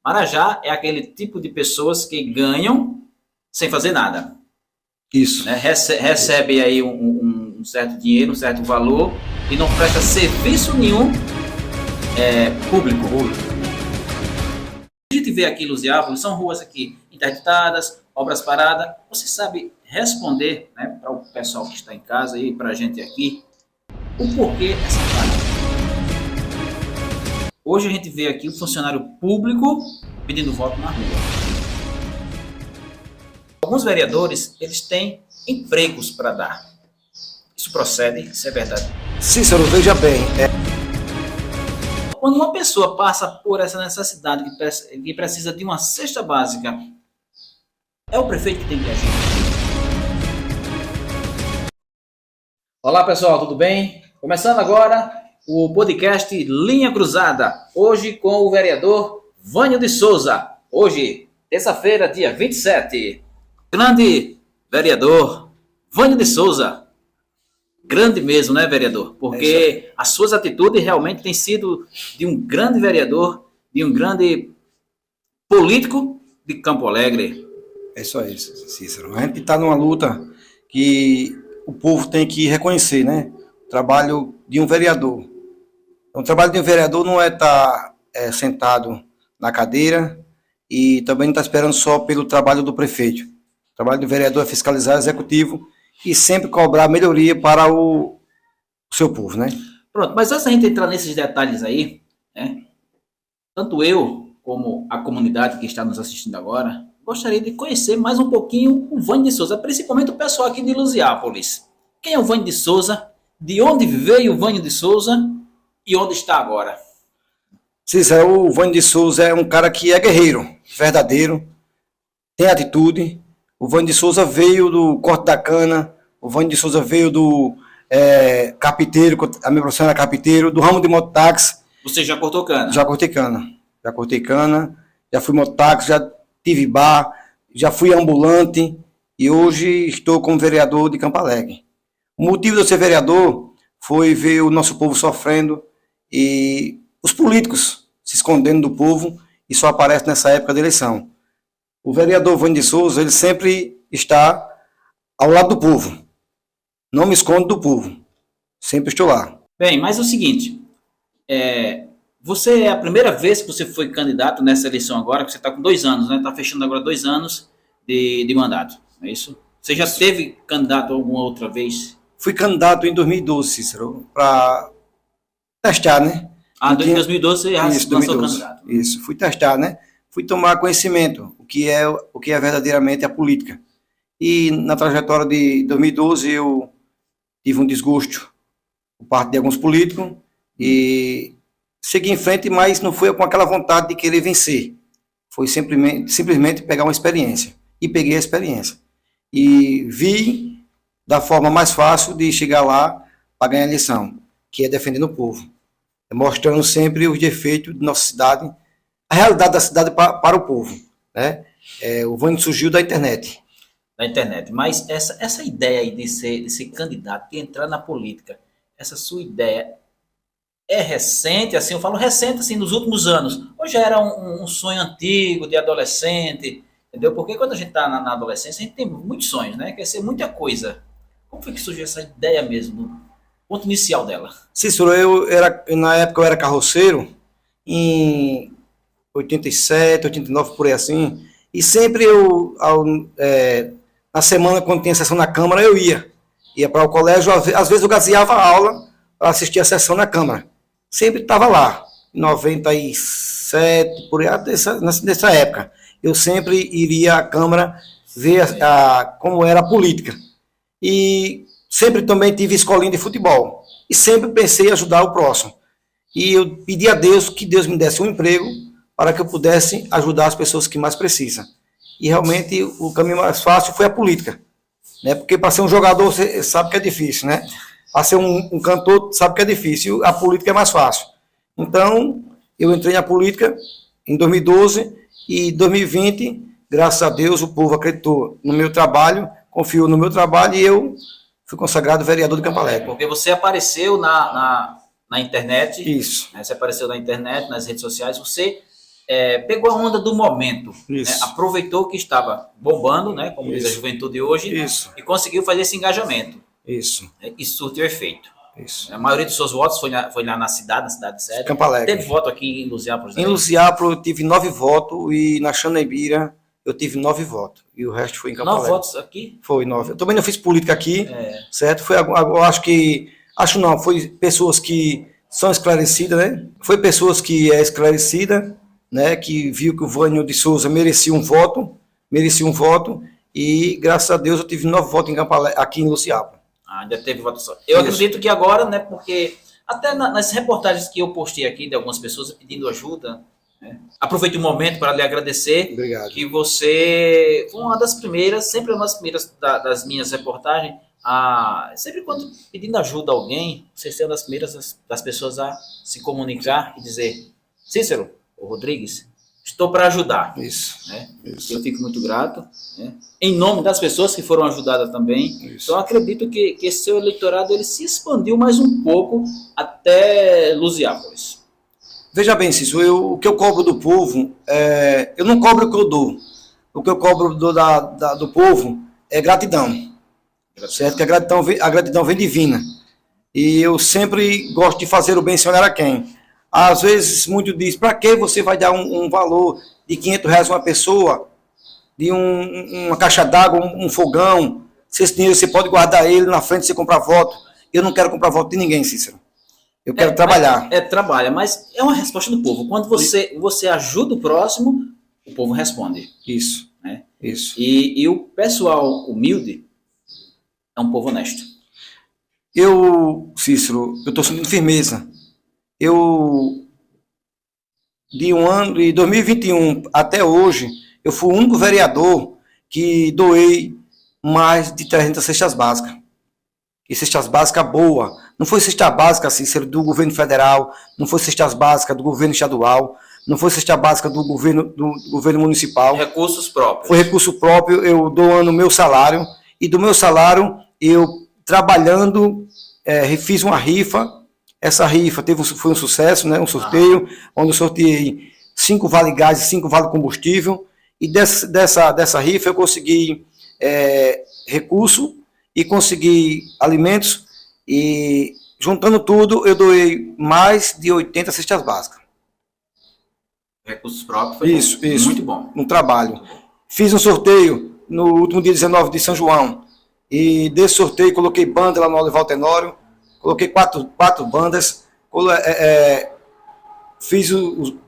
Marajá é aquele tipo de pessoas que ganham sem fazer nada. Isso. Né? Recebe aí um certo dinheiro, um certo valor e não presta serviço nenhum público. A gente vê aqui em Luziápolis, são ruas aqui interditadas, obras paradas. Você sabe responder, né, para o pessoal que está em casa e para a gente aqui, o porquê essa parada? Hoje a gente vê aqui um funcionário público pedindo voto na rua. Alguns vereadores, eles têm empregos para dar. Isso procede? Isso é verdade? Cícero, veja bem. Quando uma pessoa passa por essa necessidade que precisa de uma cesta básica, é o prefeito que tem que agir. Olá pessoal, tudo bem? Começando agora o podcast Linha Cruzada, hoje com o vereador Vânio de Souza. Hoje, terça-feira, dia 27. Grande vereador Vânio de Souza. Grande mesmo, né, vereador? Porque as suas atitudes realmente têm sido de um grande vereador, de um grande político de Campo Alegre. É isso aí, Cícero. A gente está numa luta que o povo tem que reconhecer, né? O trabalho de um vereador. Então, o trabalho de um vereador não é estar sentado na cadeira e também não está esperando só pelo trabalho do prefeito. O trabalho do vereador é fiscalizar o executivo e sempre cobrar melhoria para o seu povo, né? Pronto, mas antes da gente entrar nesses detalhes aí, né? Tanto eu como a comunidade que está nos assistindo agora, gostaria de conhecer mais um pouquinho o Vânio de Souza, principalmente o pessoal aqui de Luziápolis. Quem é o Vânio de Souza? De onde veio o Vânio de Souza? E onde está agora? Cícero, o Vânio de Souza é um cara que é guerreiro, verdadeiro, tem atitude. O Vânio de Souza veio do corte da cana, o Vânio de Souza veio do carpinteiro, a minha profissão era carpinteiro, do ramo de mototáxi. Você já cortou cana? Já cortei cana, já fui mototáxi, já tive bar, já fui ambulante e hoje estou como vereador de Campo Alegre. O motivo de eu ser vereador foi ver o nosso povo sofrendo e os políticos se escondendo do povo e só aparece nessa época da eleição. O vereador Vânio de Souza, ele sempre está ao lado do povo. Não me escondo do povo. Sempre estou lá. Bem, mas é o seguinte, você é a primeira vez que você foi candidato nessa eleição agora, que você está com 2 anos, né? Está fechando agora 2 anos de mandato, não é isso? Você já teve candidato alguma outra vez? Fui candidato em 2012, Cícero, para testar, né? Em 2012 você já lançou candidato. Isso, fui testar, né? Fui tomar conhecimento, o que é verdadeiramente a política. E na trajetória de 2012 eu tive um desgosto por parte de alguns políticos e segui em frente, mas não foi com aquela vontade de querer vencer. Foi simplesmente pegar uma experiência. E peguei a experiência. E vi da forma mais fácil de chegar lá para ganhar a eleição, que é defendendo o povo. Mostrando sempre os defeitos de nossa cidade, a realidade da cidade para o povo, né? O Vânio surgiu da internet. Da internet. Mas essa ideia aí de ser candidato, de entrar na política, essa sua ideia é recente, assim, eu falo recente, assim, nos últimos anos. Ou já era um sonho antigo, de adolescente, entendeu? Porque quando a gente está na adolescência, a gente tem muitos sonhos, né? Quer ser muita coisa. Como foi que surgiu essa ideia mesmo? O ponto inicial dela. Cícero, na época eu era carroceiro, em 87, 89, por aí assim, e sempre na semana, quando tinha sessão na Câmara, eu ia para o colégio, às vezes eu gazeava a aula para assistir a sessão na Câmara. Sempre estava lá, em 97, por aí, nessa época. Eu sempre iria à Câmara ver como era a política. E sempre também tive escolinha de futebol. E sempre pensei em ajudar o próximo. E eu pedi a Deus que Deus me desse um emprego para que eu pudesse ajudar as pessoas que mais precisam. E realmente o caminho mais fácil foi a política. Né? Porque para ser um jogador, você sabe que é difícil, né? Para ser um cantor, sabe que é difícil. A política é mais fácil. Então, eu entrei na política em 2012 e em 2020, graças a Deus, o povo acreditou no meu trabalho, confiou no meu trabalho e eu fui consagrado vereador de Campo Alegre. Porque você apareceu na internet. Isso. Né? Você apareceu na internet, nas redes sociais. Você pegou a onda do momento, né? Isso. Aproveitou que estava bombando, né? Como diz a Isso. juventude hoje, Isso. e conseguiu fazer esse engajamento. Isso. Né? E surtiu efeito. Isso. A maioria dos seus votos foi lá na cidade sede. Campo Alegre. Teve voto aqui em Luziápolis? Em Luziápolis eu tive 9 votos e na Xanembira eu tive 9 votos. E o resto foi em Campo 9 Alegre. votos aqui? Foi 9. Eu também não fiz política aqui, certo? Eu acho que... Acho não, foi pessoas que são esclarecidas, né? Foi pessoas que é esclarecida, né? Que viu que o Vânio de Souza merecia um voto, e graças a Deus eu tive 9 votos em Campo Alegre, aqui em Luziápolis. Ainda teve votação. Eu acredito que agora, né, porque até nas reportagens que eu postei aqui de algumas pessoas pedindo ajuda, né, aproveito o momento para lhe agradecer. Obrigado. Que você foi uma das primeiras, sempre uma das primeiras das minhas reportagens, sempre quando pedindo ajuda a alguém, você ser uma das primeiras das pessoas a se comunicar e dizer: Cícero, o Rodrigues, estou para ajudar. Isso. Né? Isso. Eu fico muito grato, né? Em nome das pessoas que foram ajudadas também. Isso. Então, acredito que esse seu eleitorado ele se expandiu mais um pouco até Luziápolis. Veja bem, Cícero, o que eu cobro do povo, eu não cobro o que eu dou. O que eu cobro do povo é gratidão. Certo? Que a gratidão vem divina. E eu sempre gosto de fazer o bem sem olhar a quem. Às vezes, muito diz, para que você vai dar um valor de R$500 a uma pessoa, de uma caixa d'água, um fogão, se esse dinheiro você pode guardar ele na frente, você comprar voto. Eu não quero comprar voto de ninguém, Cícero. Eu quero trabalhar. Trabalha, mas é uma resposta do povo. Quando você ajuda o próximo, o povo responde. Isso. Né? Isso. E o pessoal humilde é um povo honesto. Cícero, eu estou sentindo firmeza. De 2021 até hoje, eu fui o único vereador que doei mais de 300 cestas básicas. E cestas básicas boa. Não foi cesta básica, Cícero, do governo federal, não foi cestas básicas do governo estadual, não foi cesta básica do governo municipal. Recursos próprios. Foi recurso próprio, eu doando meu salário, e do meu salário, eu trabalhando, fiz uma rifa. Essa rifa foi um sucesso, né? Um sorteio, onde eu sorteei 5 vale gás e 5 vale combustível, e dessa rifa eu consegui recurso e consegui alimentos, e juntando tudo, eu doei mais de 80 cestas básicas. Recursos próprios foi isso. Muito bom. Um trabalho. Fiz um sorteio no último dia 19 de São João, e desse sorteio coloquei banda lá no Olival Tenório, coloquei quatro bandas,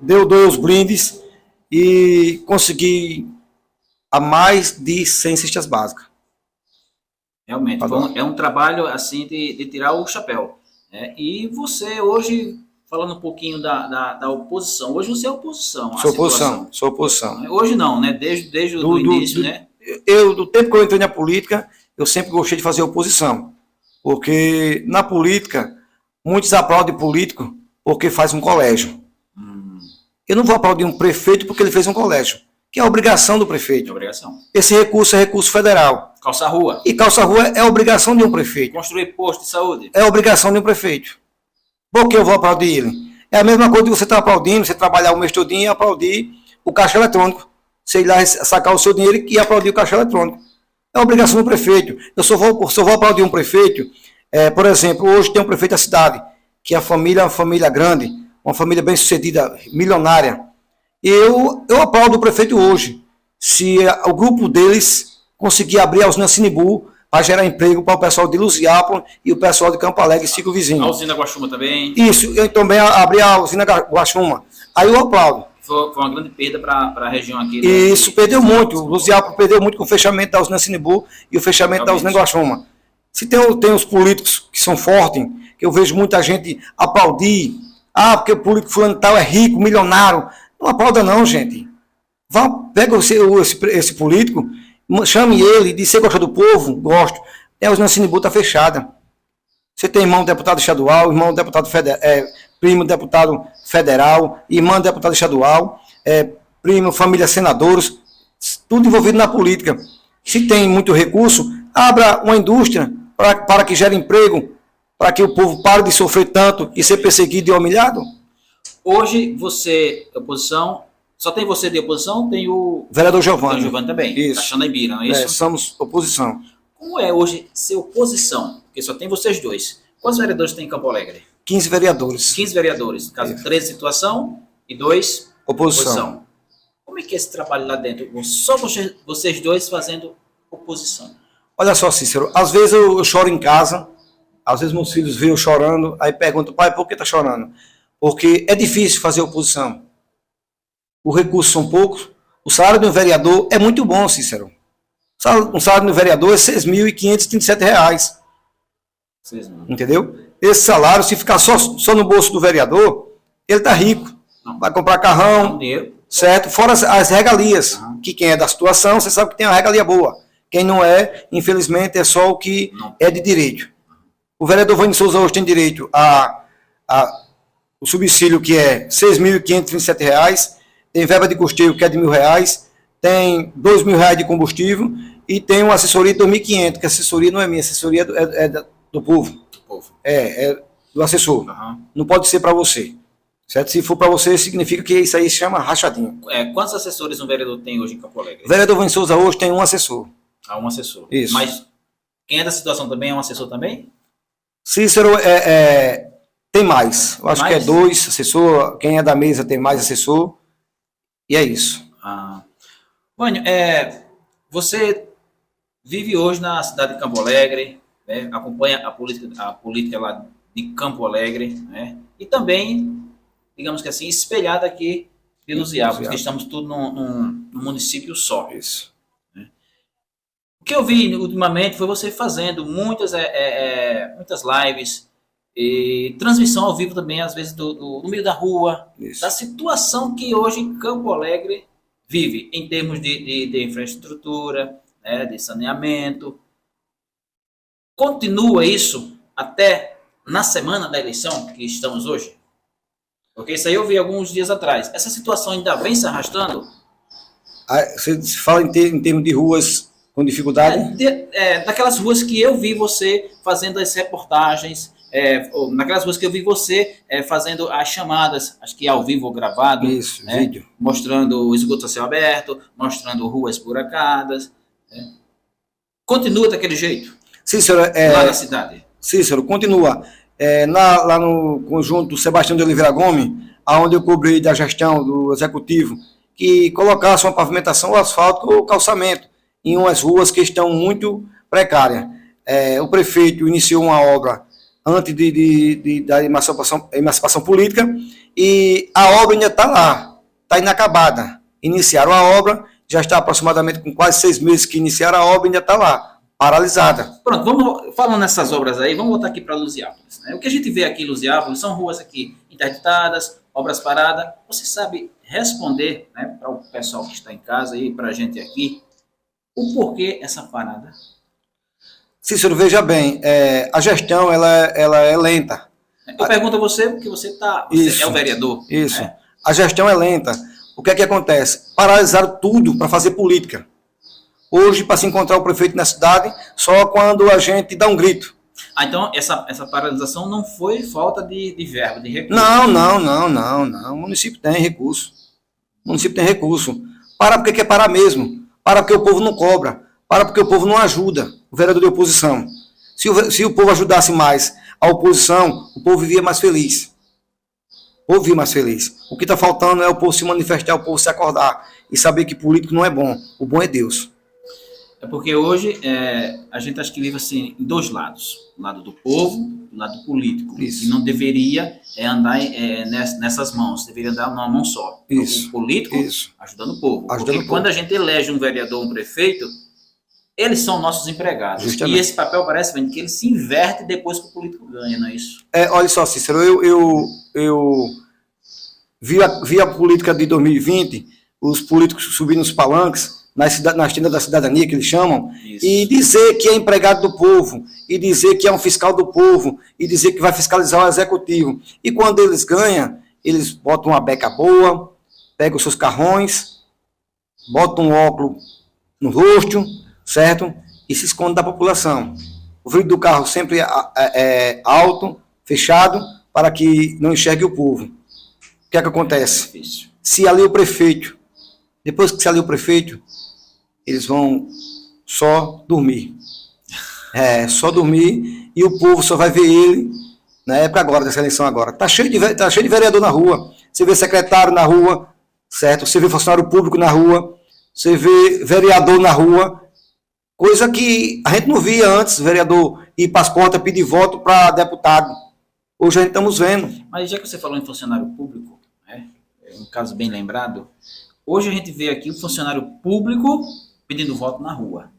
doei os brindes e consegui a mais de 100 cestas básicas. Realmente, é um trabalho assim de tirar o chapéu. Né? E você hoje, falando um pouquinho da oposição, hoje você é oposição. Sou oposição. Hoje não, né? Desde o início, né? Do tempo que eu entrei na política, eu sempre gostei de fazer oposição. Porque na política, muitos aplaudem político porque faz um colégio. Eu não vou aplaudir um prefeito porque ele fez um colégio, que é a obrigação do prefeito. Obrigação. Esse recurso é recurso federal. Calçar rua. E calçar rua é obrigação de um prefeito. Construir posto de saúde. É obrigação de um prefeito. Por que eu vou aplaudir ele? É a mesma coisa que você está aplaudindo, você trabalhar o mês todinho e aplaudir o caixa eletrônico. Você ir lá sacar o seu dinheiro e aplaudir o caixa eletrônico. É obrigação do prefeito. Eu só vou aplaudir um prefeito. Por exemplo, hoje tem um prefeito da cidade, que é uma família grande, uma família bem-sucedida, milionária. E eu aplaudo o prefeito hoje, se o grupo deles conseguir abrir a usina Sinibu para gerar emprego para o pessoal de Luziápolis e o pessoal de Campo Alegre e Ciclo Vizinho. A usina Guaxuma também. Isso, eu também abri a usina Guaxuma. Aí eu aplaudo. Foi uma grande perda para a região aqui. Isso, perdeu muito. O Luziápolis perdeu muito com o fechamento da usina Sinibu e o fechamento da usina Guaxuma. Se tem os políticos que são fortes, que eu vejo muita gente aplaudir, porque o político fulano tal é rico, milionário. Não aplauda não, gente. Pega esse político, chame ele, diz: você gosta do povo? Gosto. A usina Sinibu está fechada. Você tem irmão deputado estadual, irmão deputado federal, primo deputado federal, irmã deputado estadual, primo, família senadores, tudo envolvido na política. Se tem muito recurso, abra uma indústria para que gere emprego, para que o povo pare de sofrer tanto e ser perseguido e humilhado. Hoje você, oposição, Só tem você de oposição, tem o Vereador tem o Giovanni. Giovanni também, Isso. da Xanabira, não é isso? Somos oposição. Como é hoje ser oposição? Porque só tem vocês dois. Quantos vereadores tem em Campo Alegre? 15 vereadores. 15 vereadores, no caso, 13 situação e 2 Oposição. Como é que é esse trabalho lá dentro? Só vocês dois fazendo oposição. Olha só, Cícero, às vezes eu choro em casa, às vezes meus filhos veem eu chorando, aí perguntam, pai, por que tá chorando? Porque é difícil fazer oposição. Os recursos são poucos, o salário de um vereador é muito bom, Cícero. Um salário de um vereador é R$ 6.537. Entendeu? Esse salário, se ficar só no bolso do vereador, ele tá rico. Não. Vai comprar carrão, certo? Fora as regalias, que quem é da situação, você sabe que tem uma regalia boa. Quem não é, infelizmente, é só o que é de direito. O vereador Vânio Souza hoje tem direito o subsídio, que é R$ 6.537, tem verba de custeio, que é de R$ 1.000, tem R$ 2.000 de combustível e tem uma assessoria de R$ 2.500, que a assessoria não é minha, a assessoria é do povo. É do assessor. Não pode ser para você. Certo? Se for para você, significa que isso aí se chama rachadinho. Quantos assessores um vereador tem hoje em Campo Alegre? O vereador Vânio Souza hoje tem um assessor. Um assessor. Isso. Mas quem é da situação também é um assessor também? Cícero tem mais. Eu acho que é 2 assessor. Quem é da mesa tem mais assessor. E é isso. Vânio, você vive hoje na cidade de Campo Alegre, né? Acompanha a política lá de Campo Alegre, né? E também, digamos que assim, espelhada aqui pelos Iabos, porque estamos todos num município só. Isso. O que eu vi ultimamente foi você fazendo muitas lives e transmissão ao vivo também, às vezes, no meio da rua, da situação que hoje Campo Alegre vive, em termos de infraestrutura, né, de saneamento. Continua isso até na semana da eleição que estamos hoje? Porque isso aí eu vi alguns dias atrás. Essa situação ainda vem se arrastando? Você fala em termos de ruas com dificuldade? Daquelas ruas que eu vi você fazendo as reportagens, naquelas ruas que eu vi você fazendo as chamadas, acho que ao vivo ou gravado. Isso, né, vídeo. Mostrando o esgoto a céu aberto, mostrando ruas buracadas. Né. Continua daquele jeito? Cícero, lá na cidade? Cícero, continua. Lá no conjunto Sebastião de Oliveira Gomes, onde eu cobrei da gestão do executivo, que colocasse uma pavimentação, o asfalto ou calçamento em umas ruas que estão muito precárias. O prefeito iniciou uma obra antes da emancipação política e a obra ainda está lá, está inacabada. Iniciaram a obra, já está aproximadamente com quase 6 meses que iniciaram a obra, ainda está lá, paralisada. Pronto, falando nessas obras aí, vamos voltar aqui para Luziápolis. Né? O que a gente vê aqui em Luziápolis são ruas aqui interditadas, obras paradas. Você sabe responder, né, para o pessoal que está em casa e para a gente aqui, o porquê essa parada? Cícero, veja bem, a gestão ela é lenta. Eu pergunto a você porque você é o vereador. Isso. Né? A gestão é lenta. O que é que acontece? Paralisaram tudo para fazer política. Hoje, para se encontrar o prefeito na cidade, só quando a gente dá um grito. Então essa paralisação não foi falta de verba, de recurso? Não. O município tem recurso. Para porque quer parar mesmo. Para porque o povo não cobra. Para porque o povo não ajuda o vereador de oposição. Se o povo ajudasse mais a oposição, o povo vivia mais feliz. O que está faltando é o povo se manifestar, o povo se acordar e saber que político não é bom. O bom é Deus. É porque hoje a gente acho que vive assim em 2 lados. O lado do povo e o lado político. Isso. E não deveria andar nessas mãos. Deveria andar numa mão só. Isso. O político ajudando o povo. Porque quando a gente elege um vereador, um prefeito, eles são nossos empregados. Justamente. E esse papel parece que ele se inverte depois que o político ganha, não é isso? Olha só, Cícero, eu vi a política de 2020, os políticos subindo os palanques, nas tendas da cidadania, que eles chamam, isso. E dizer que é empregado do povo, e dizer que é um fiscal do povo, e dizer que vai fiscalizar o executivo. E quando eles ganham, eles botam uma beca boa, pegam os seus carrões, botam um óculos no rosto, certo? E se esconde da população. O vidro do carro sempre é alto, fechado, para que não enxergue o povo. O que é que acontece? se alia o prefeito. Depois que se alia o prefeito, eles vão só dormir. Só dormir, e o povo só vai ver ele na época agora, dessa eleição agora. Tá cheio de vereador na rua. Você vê secretário na rua, certo? Você vê funcionário público na rua, você vê vereador na rua, coisa que a gente não via antes, vereador ir para as portas pedir voto para deputado. Hoje a gente estamos vendo. Mas já que você falou em funcionário público, é um caso bem lembrado, hoje a gente vê aqui o funcionário público pedindo voto na rua.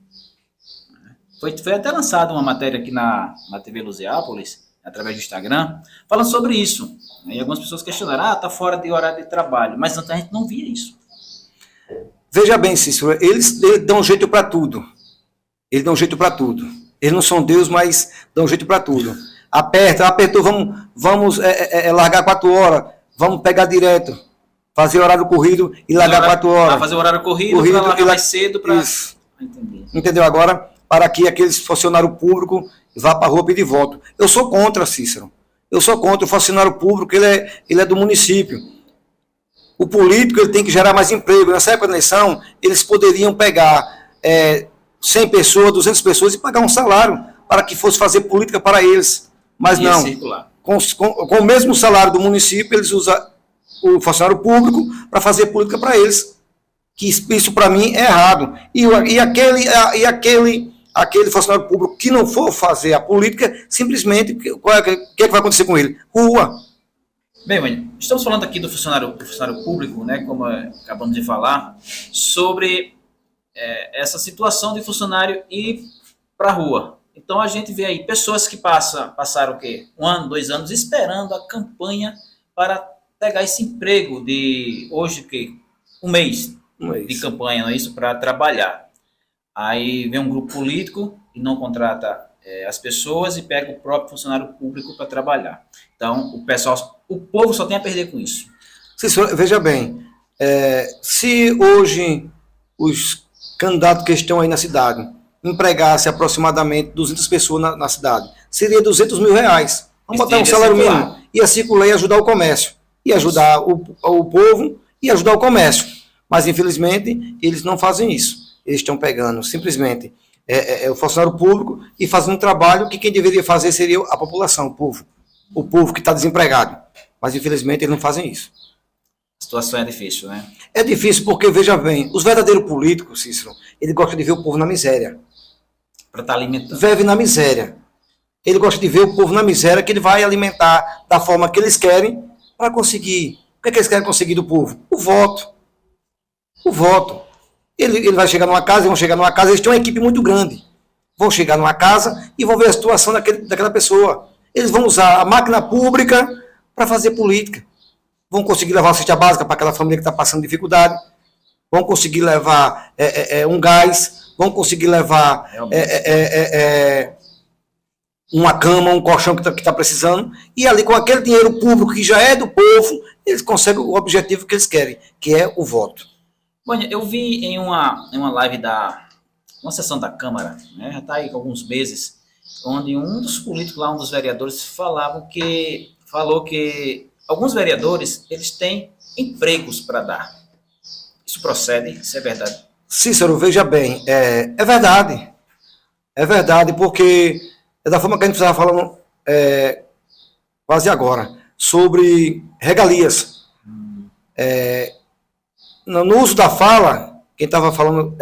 Foi até lançada uma matéria aqui na TV Lusiápolis, através do Instagram, falando sobre isso. E algumas pessoas questionaram, está fora de horário de trabalho, mas antes a gente não via isso. Veja bem, Cícero, eles dão jeito para tudo. Eles dão jeito para tudo. Eles não são Deus, mas dão jeito para tudo. Apertou, vamos largar 4 horas, vamos pegar direto, fazer horário corrido e largar 4 horas. Fazer horário corrido para largar mais cedo. Entendeu agora? Para que aqueles funcionários públicos vá para a rua pedir voto. Eu sou contra, Cícero. Eu sou contra o funcionário público, ele é do município. O político ele tem que gerar mais emprego. Nessa época da eleição, eles poderiam pegar 100 pessoas, 200 pessoas e pagar um salário para que fosse fazer política para eles. Mas não. Com o mesmo salário do município, eles usam o funcionário público para fazer política para eles. Que isso para mim é errado. E aquele funcionário público que não for fazer a política, simplesmente, o que é que vai acontecer com ele? Rua. Bem, mãe, estamos falando aqui do funcionário público, né, como acabamos de falar, sobre essa situação de funcionário ir para a rua. Então a gente vê aí pessoas que passaram o quê? 1 ano, 2 anos esperando a campanha para pegar esse emprego de hoje, o quê? Um mês de campanha, não é isso? Para trabalhar. Aí vem um grupo político e não contrata as pessoas e pega o próprio funcionário público para trabalhar. Então, o povo só tem a perder com isso. Veja bem, se hoje os candidatos que estão aí na cidade empregassem aproximadamente 200 pessoas na cidade, seria 200 mil reais. Vamos botar um salário mínimo. Ia circular e ajudar o comércio. Ia ajudar o povo e ajudar o comércio. Mas, infelizmente, eles não fazem isso. Eles estão pegando simplesmente o funcionário público e fazendo um trabalho que quem deveria fazer seria a população, o povo. O povo que está desempregado. Mas, infelizmente, eles não fazem isso. A situação é difícil, né? É difícil porque, veja bem, os verdadeiros políticos, Cícero, eles gostam de ver o povo na miséria. Para estar alimentando. Vive na miséria. Ele gosta de ver o povo na miséria, que ele vai alimentar da forma que eles querem para conseguir. O que é que eles querem conseguir do povo? O voto. O voto. Ele vai chegar numa casa, eles têm uma equipe muito grande. Vão chegar numa casa e vão ver a situação daquela pessoa. Eles vão usar a máquina pública para fazer política. Vão conseguir levar uma cesta básica para aquela família que está passando dificuldade. Vão conseguir levar um gás. Vão conseguir levar uma cama, um colchão que está precisando. E ali, com aquele dinheiro público que já é do povo, eles conseguem o objetivo que eles querem, que é o voto. Bom, eu vi em uma live uma sessão da Câmara, né, já está aí com alguns meses, onde um dos políticos lá, um dos vereadores, falou que alguns vereadores, eles têm empregos para dar. Isso procede? Isso é verdade? Cícero, veja bem, é verdade. É verdade, porque é da forma que a gente estava falando quase agora, sobre regalias. No uso da fala, quem estava falando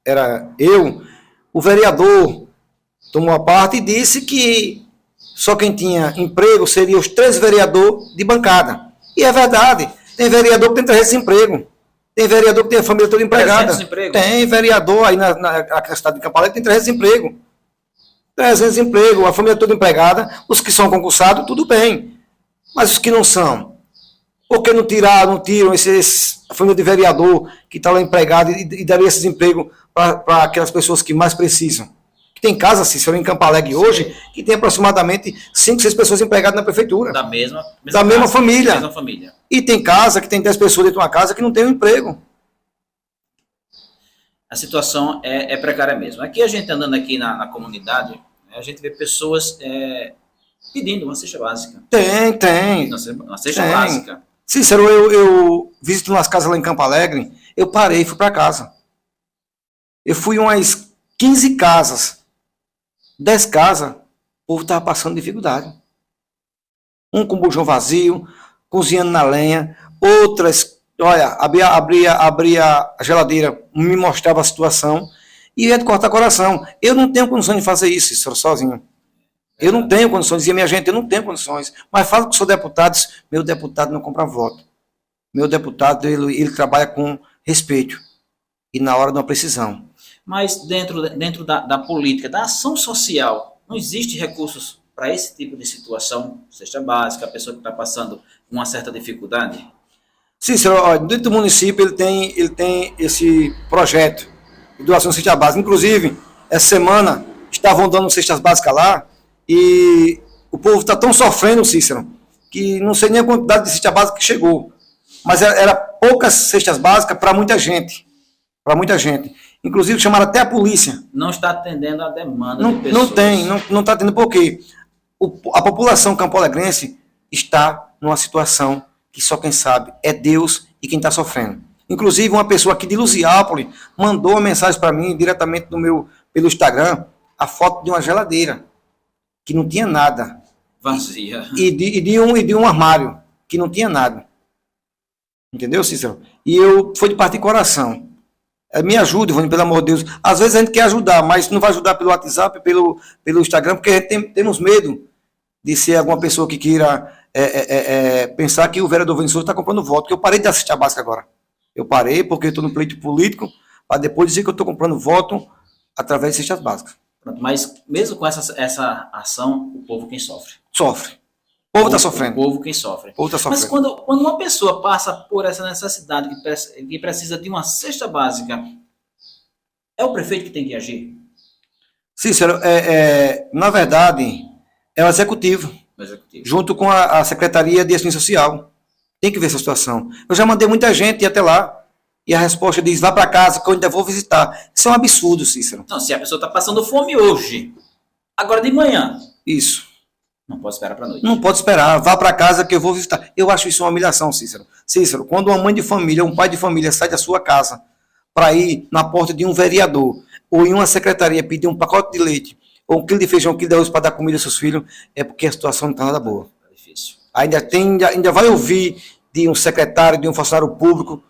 era eu, o vereador tomou a parte e disse que só quem tinha emprego seria os 3 vereadores de bancada. E é verdade, tem vereador que tem 300 empregos, tem vereador que tem a família toda empregada. Tem vereador aí aqui na cidade de Campo Alegre que tem 300 empregos. 300 empregos, a família toda empregada, os que são concursados, tudo bem. Mas os que não são, por que não tiram a família de vereador que está lá empregado e daria esses empregos para aquelas pessoas que mais precisam? Que tem casa, Cícero, em Campo Alegre hoje, que tem aproximadamente 5, 6 pessoas empregadas na prefeitura. Da mesma família. Da mesma família. E tem casa que tem 10 pessoas dentro de uma casa que não tem um emprego. A situação é precária mesmo. Aqui a gente andando aqui na comunidade, a gente vê pessoas pedindo uma cesta básica. Tem. Uma cesta básica. Cícero, eu visito umas casas lá em Campo Alegre, eu parei e fui para casa. Eu fui umas 15 casas, 10 casas, o povo estava passando dificuldade. Um com bujão vazio, cozinhando na lenha, outras, olha, abria a geladeira, me mostrava a situação, e ia de cortar coração. Eu não tenho condições de fazer isso, Cícero, sozinho. Eu não tenho condições, dizia minha gente, eu não tenho condições. Mas falo com os seus deputados, meu deputado não compra voto. Meu deputado, ele trabalha com respeito. E na hora de uma precisão. Mas dentro da política, da ação social, não existe recursos para esse tipo de situação? Cesta básica, a pessoa que está passando uma certa dificuldade? Cícero, dentro do município ele tem esse projeto de doação de cesta básica. Inclusive, essa semana estavam dando cestas básicas lá, e o povo está tão sofrendo, Cícero, que não sei nem a quantidade de cesta básica que chegou. Mas era poucas cestas básicas para muita gente. Para muita gente. Inclusive, chamaram até a polícia. Não está atendendo a demanda não, de pessoas. Não está atendendo por quê? A população campo-alegrense está numa situação que só quem sabe é Deus e quem está sofrendo. Inclusive, uma pessoa aqui de Luziápolis mandou uma mensagem para mim, diretamente pelo Instagram, a foto de uma geladeira, que não tinha nada. Vazia. E de um armário, que não tinha nada. Entendeu, Cícero? E foi de partir coração. Me ajude, Ivone, pelo amor de Deus. Às vezes a gente quer ajudar, mas não vai ajudar pelo WhatsApp, pelo Instagram, porque a gente temos medo de ser alguma pessoa que queira pensar que o vereador Vânio de Souza está comprando voto. Porque eu parei de assistir a básica agora. Eu parei porque eu estou no pleito político, para depois dizer que eu estou comprando voto através de cestas básicas. Pronto, mas mesmo com essa ação, o povo quem sofre? Sofre. O povo está sofrendo. O povo quem sofre. O povo tá sofrendo. Mas quando uma pessoa passa por essa necessidade que precisa de uma cesta básica, é o prefeito que tem que agir? Cícero, na verdade, é o executivo. Junto com a Secretaria de Assistência Social. Tem que ver essa situação. Eu já mandei muita gente ir até lá, e a resposta diz, vá para casa que eu ainda vou visitar. Isso é um absurdo, Cícero. Não, se a pessoa está passando fome hoje, agora de manhã. Isso. Não pode esperar para a noite. Não pode esperar, vá para casa que eu vou visitar. Eu acho isso uma humilhação, Cícero. Cícero, quando uma mãe de família, um pai de família sai da sua casa para ir na porta de um vereador ou em uma secretaria pedir um pacote de leite ou 1 quilo de feijão, 1 quilo de arroz para dar comida aos seus filhos, é porque a situação não está nada boa. É difícil. Ainda vai ouvir de um secretário, de um funcionário público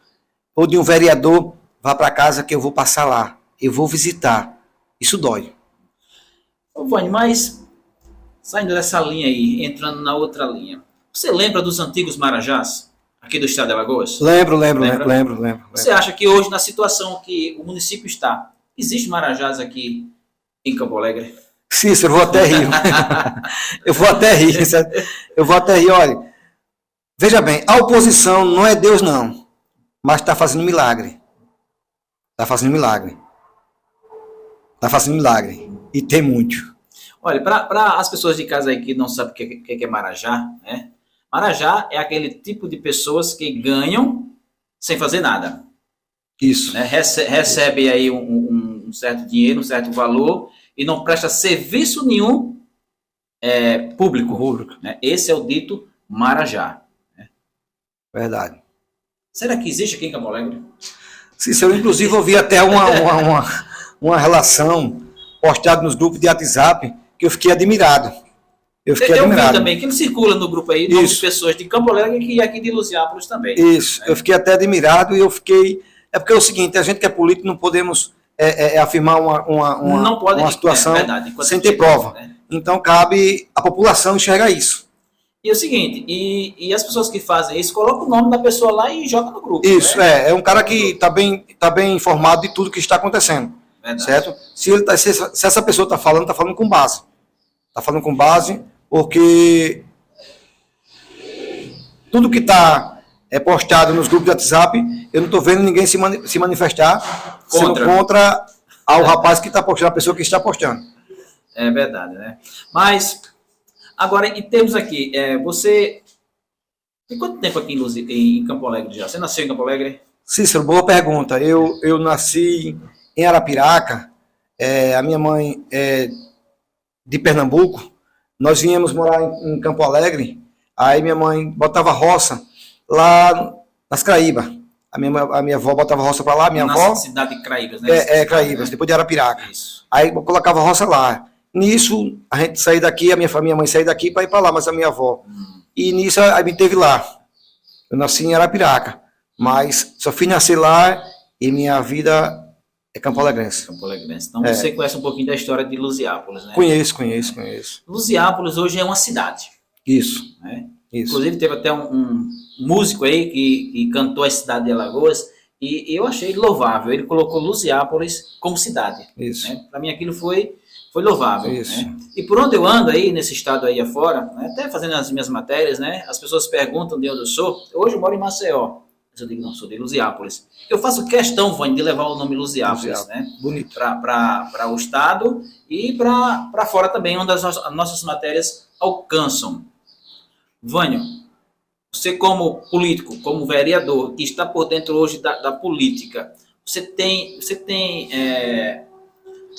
ou de um vereador, vá para casa que eu vou passar lá, eu vou visitar. Isso dói. Ô, Vânia, mas saindo dessa linha aí, entrando na outra linha, você lembra dos antigos Marajás, aqui do estado de Alagoas? Lembro. Você acha que hoje, na situação que o município está, existe Marajás aqui em Campo Alegre? Cícero, eu vou até rir. Eu vou até rir, olha. Veja bem, a oposição não é Deus, não. Mas está fazendo milagre. Está fazendo milagre. E tem muito. Olha, para as pessoas de casa aí que não sabem o que é Marajá, né? Marajá é aquele tipo de pessoas que ganham sem fazer nada. Isso. Né? Recebe aí um certo dinheiro, um certo valor e não presta serviço nenhum público. Né? Esse é o dito Marajá. Né? Verdade. Será que existe aqui em Campo Alegre? Cícero, inclusive, eu vi até uma relação postada nos grupos de WhatsApp que eu fiquei admirado. Eu vi também, que ele circula no grupo aí, de pessoas de Campo Alegre e aqui de Luziápolis também. Isso, né? Eu fiquei até admirado e eu fiquei... É porque é o seguinte, a gente que é político não podemos afirmar uma situação sem ter prova. Né? Então, cabe à população enxergar isso. E é o seguinte, e as pessoas que fazem isso, colocam o nome da pessoa lá e jogam no grupo. Isso, né? É um cara que está bem informado de tudo que está acontecendo. Verdade. Certo? Se essa pessoa está falando com base. Está falando com base porque tudo que está postado nos grupos de WhatsApp, eu não estou vendo ninguém se manifestar contra ao rapaz que está postando, a pessoa que está postando. É verdade, né? Mas, agora, e temos aqui, você tem quanto tempo aqui em Campo Alegre já? Você nasceu em Campo Alegre? Cícero, boa pergunta. Eu nasci em Arapiraca, a minha mãe é de Pernambuco, nós viemos morar em Campo Alegre, aí minha mãe botava roça, lá nas Craíbas. A minha avó botava roça para lá, minha avó... cidade de Craíbas, né? Craíbas, depois de Arapiraca. Isso. Aí eu colocava roça lá. Nisso, a gente saía daqui, minha mãe saía daqui para ir para lá, mas a minha avó. E nisso, a me teve lá. Eu nasci em Arapiraca, mas só fui nascer lá e minha vida é Campo Alegrense. Campo Alegrense. Então você conhece um pouquinho da história de Luziápolis, né? Conheço. Luziápolis hoje é uma cidade. Isso. Né? Isso. Inclusive teve até um músico aí que cantou a cidade de Alagoas e eu achei louvável. Ele colocou Luziápolis como cidade. Isso. Né? Para mim aquilo foi louvável. Isso. Né? E por onde eu ando aí, nesse estado aí afora, né? Até fazendo as minhas matérias, né? As pessoas perguntam de onde eu sou. Hoje eu moro em Maceió. Mas eu digo, não, sou de Luziápolis. Eu faço questão, Vânia, de levar o nome Luziápolis, né? Bonito. Para o estado e para fora também, onde as nossas matérias alcançam. Vânio, você como político, como vereador, que está por dentro hoje da política, você tem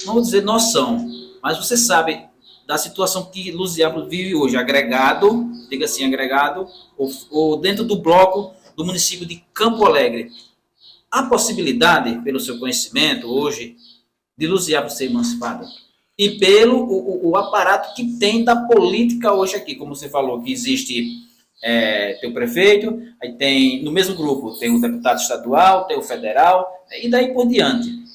não vou dizer noção, mas você sabe da situação que Luziápolis vive hoje, agregado, diga assim, agregado, ou dentro do bloco do município de Campo Alegre. Há possibilidade, pelo seu conhecimento hoje, de Luziápolis ser emancipada? E pelo o aparato que tem da política hoje aqui, como você falou, que existe tem o prefeito, aí tem, no mesmo grupo, tem o deputado estadual, tem o federal, e daí por diante.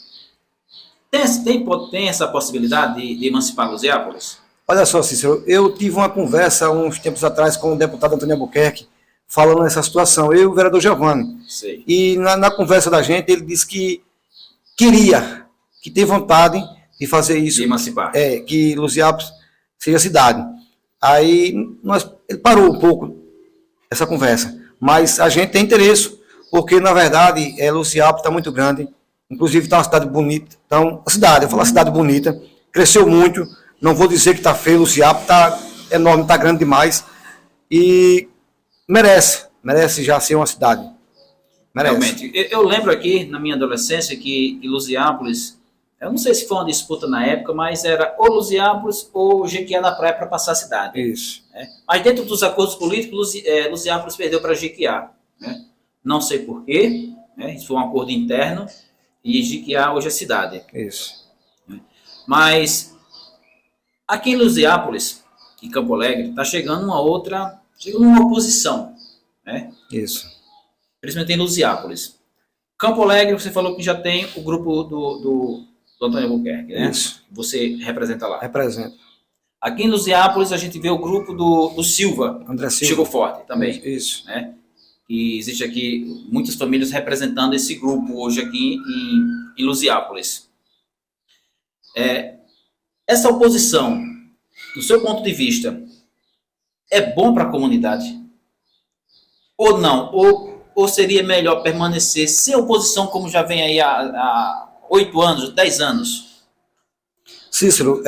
Tem essa possibilidade de emancipar Luziápolis? Olha só, Cícero, eu tive uma conversa uns tempos atrás com o deputado Antônio Albuquerque, falando nessa situação, eu e o vereador Giovanni. Sei. E na conversa da gente, ele disse que tem vontade de fazer isso. De emancipar. Que Luziápolis seja cidade. Aí ele parou um pouco essa conversa. Mas a gente tem interesse, porque na verdade Luziápolis está muito grande, inclusive está uma cidade bonita. Então, eu falo cidade bonita, cresceu muito, não vou dizer que está feio, Luziápolis está enorme, está grande demais. E merece já ser uma cidade. Merece. Realmente. Eu lembro aqui, na minha adolescência, que Luziápolis, eu não sei se foi uma disputa na época, mas era ou Luziápolis ou Jequié na praia para passar a cidade. Isso. Né? Mas dentro dos acordos políticos, Luziápolis perdeu para Jequié. Né? Não sei porquê, né? Isso foi um acordo interno, e Jequié hoje é cidade. Isso. Né? Mas aqui em Luziápolis, em Campo Alegre, está chegando uma oposição. Né? Isso. Principalmente em Luziápolis. Campo Alegre, você falou que já tem o grupo do Antônio Albuquerque, né? Isso. Você representa lá. Representa. Aqui em Luziápolis, a gente vê o grupo do Silva. André Silva. Chegou forte também. Isso. Né? E existe aqui muitas famílias representando esse grupo hoje aqui em Luziápolis. Essa oposição, do seu ponto de vista, é bom para a comunidade? Ou não? Ou seria melhor permanecer sem oposição, como já vem aí há 8 anos, 10 anos? Cícero,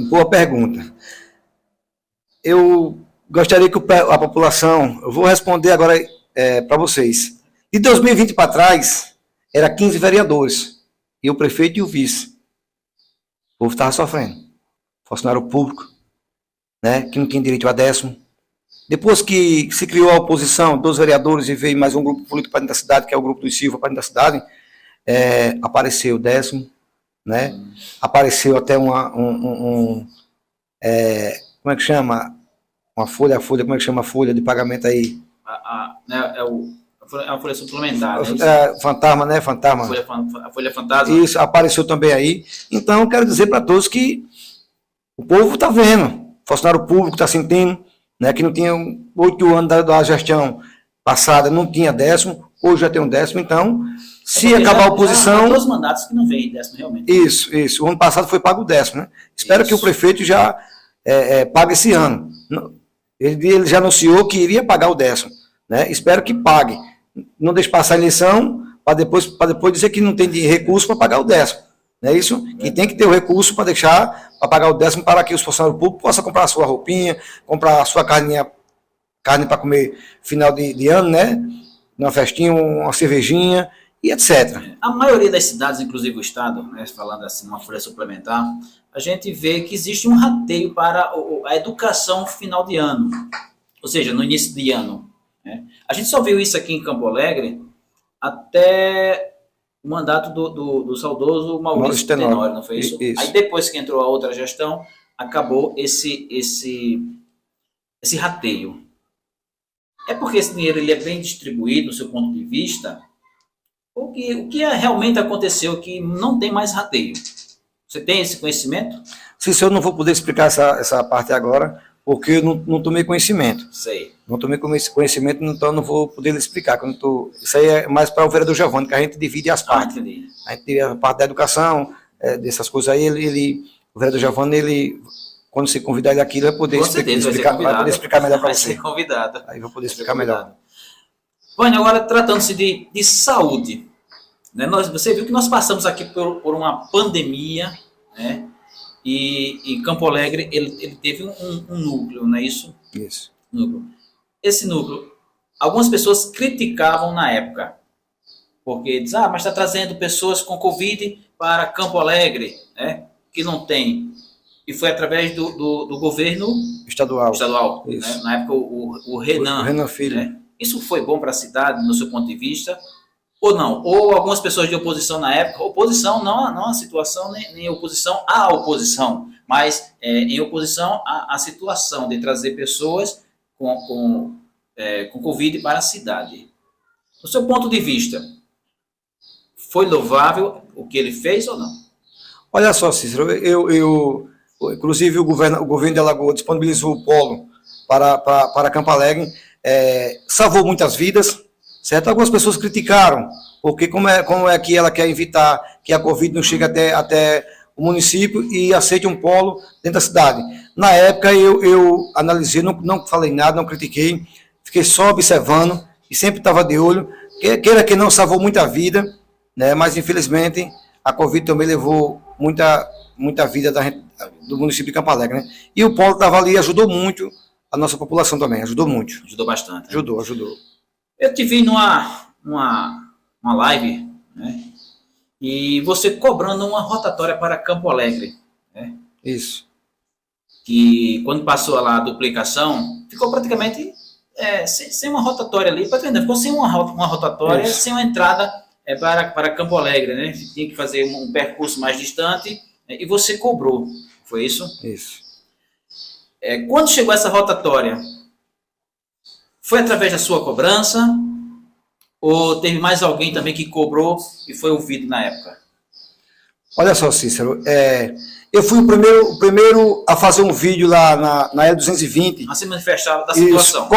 boa pergunta. Eu gostaria que a população, eu vou responder agora para vocês. De 2020 para trás, era 15 vereadores, e o prefeito e o vice. O povo estava sofrendo. Funcionário público, né, que não tinha direito a 10º. Depois que se criou a oposição, 2 vereadores e veio mais um grupo político para dentro da cidade, que é o grupo do Silva para dentro da cidade, apareceu o 10º, né? Apareceu até como é que chama? Uma folha, como é que chama a folha de pagamento aí? A folha suplementar. Fantasma, né? Fantasma. A folha fantasma. Isso, apareceu também aí. Então, eu quero dizer para todos que o povo está vendo, o funcionário público está sentindo, né, que não tinha 8 anos da gestão passada, não tinha 10º, hoje já tem um 10º, então, se acabar a oposição... Há 2 mandatos que não vem 10º, realmente. Isso. O ano passado foi pago o 10º, né? Espero que o prefeito já pague esse ano. Ele já anunciou que iria pagar o 10º, né? Espero que pague. Não deixe passar a eleição para depois dizer que não tem recurso para pagar o 10º. Não é isso? Que tem que ter o recurso para pagar o 10º para que os funcionários públicos possam comprar a sua roupinha, comprar a sua carne para comer final de ano, né? Uma festinha, uma cervejinha e etc. A maioria das cidades, inclusive o estado, né, falando assim, uma folha suplementar, a gente vê que existe um rateio para a educação final de ano, ou seja, no início de ano. né? A gente só viu isso aqui em Campo Alegre até o mandato do saudoso Maurício Tenório, não foi isso? Isso? Aí depois que entrou a outra gestão, acabou esse rateio. É porque esse dinheiro ele é bem distribuído, do seu ponto de vista? O que realmente aconteceu que não tem mais rateio? Você tem esse conhecimento? Sim, eu não vou poder explicar essa parte agora, porque eu não tomei conhecimento. Sei. Não tomei conhecimento, então não vou poder lhe explicar. Isso aí é mais para o vereador Giovanni, que a gente divide as partes. A gente divide a parte da educação, dessas coisas aí, o vereador Giovanni, quando você convidar ele aqui, ele vai poder explicar melhor para você. Vai ser convidado. Aí vai poder explicar melhor. Vânia, agora tratando-se de saúde, né? Você viu que nós passamos aqui por uma pandemia, né? E Campo Alegre ele teve um núcleo, não é isso? Isso. Núcleo. Esse núcleo, algumas pessoas criticavam na época, porque diz, mas está trazendo pessoas com Covid para Campo Alegre, né? Que não tem. E foi através do governo estadual, né? Na época o Renan Filho. Né? Isso foi bom para a cidade, no seu ponto de vista, ou não? Ou algumas pessoas de oposição na época, oposição não a situação, nem oposição à oposição, mas em oposição à situação de trazer pessoas com Covid para a cidade. Do seu ponto de vista, foi louvável o que ele fez ou não? Olha só, Cícero, inclusive o governo de Alagoas disponibilizou o polo para Campo Alegre, salvou muitas vidas, certo? Algumas pessoas criticaram, porque como é que ela quer evitar que a Covid não chegue até o município e aceite um polo dentro da cidade. Na época eu analisei, não falei nada, não critiquei, fiquei só observando e sempre estava de olho, queira que não, salvou muita vida, né? Mas infelizmente a Covid também levou muita vida do município de Campo Alegre, né? E o polo estava ali e ajudou muito a nossa população também, ajudou muito. Ajudou bastante. Né? Ajudou. Eu te vi numa live, né? E você cobrando uma rotatória para Campo Alegre, né? Isso. Que quando passou lá a duplicação, ficou praticamente sem uma rotatória ali, ficou sem uma rotatória, isso. Sem uma entrada para Campo Alegre, né? Tinha que fazer um percurso mais distante, e você cobrou, foi isso? Isso. Quando chegou essa rotatória, foi através da sua cobrança ou teve mais alguém também que cobrou e foi ouvido na época? Olha só, Cícero, eu fui o primeiro a fazer um vídeo lá na L220. A se manifestar da situação. Isso,